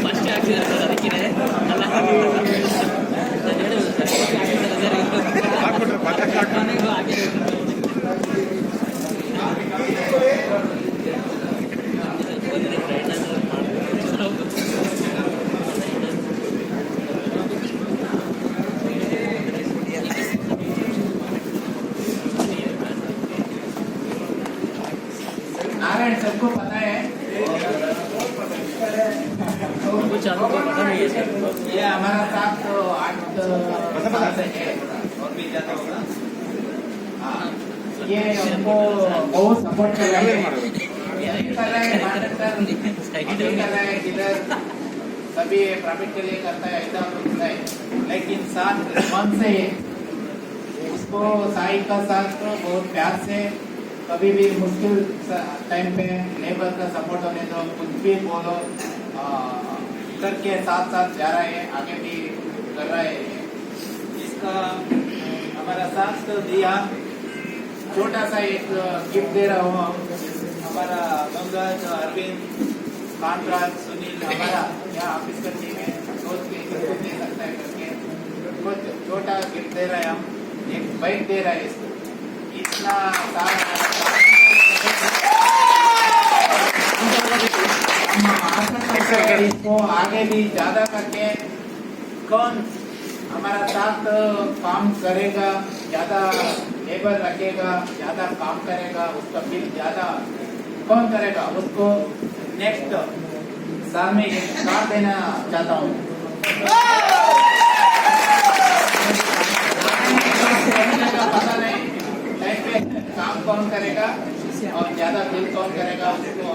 First ಹಾಕ್ಸಿದ್ದಾರೆ ಅದಕ್ಕೆ नारायण सबको पता है कुछ आपको पता नहीं है सर। ये हमारा साथ तो 8 साल से है और भी ज्यादा होगा। हाँ, ये हमको बहुत सपोर्ट कर रहे हैं, कर रहे हैं किधर सभी प्रॉफिट के लिए करता है ऐसा होता है, लेकिन साथ मन से उसको साई का साथ तो बहुत प्यार से कभी भी मुश्किल टाइम पे लेबर का सपोर्ट होने दो, कुछ भी बोलो करके साथ साथ जा रहे हैं, आगे भी कर रहे हैं। इसका हमारा साथ तो दिया, छोटा सा एक गिफ्ट दे रहा हूँ। हमारा गंगाज, अरविंद, कांतराज, सुनील हमारा यहाँ ऑफिस का टीम है, सोच के इसको दे सकता है करके कुछ छोटा गिफ्ट दे रहे हैं हम, एक बाइक दे रहा है इसको। इतना इसको आगे भी ज्यादा करके कौन हमारा साथ काम करेगा, ज्यादा लेबर रखेगा, ज्यादा काम करेगा, उसका बिल ज्यादा कौन करेगा, उसको नेक्स्ट साल में एक कार देना चाहता हूँ। पता नहीं टाइम पे काम कौन करेगा और ज्यादा बिल कौन करेगा उसको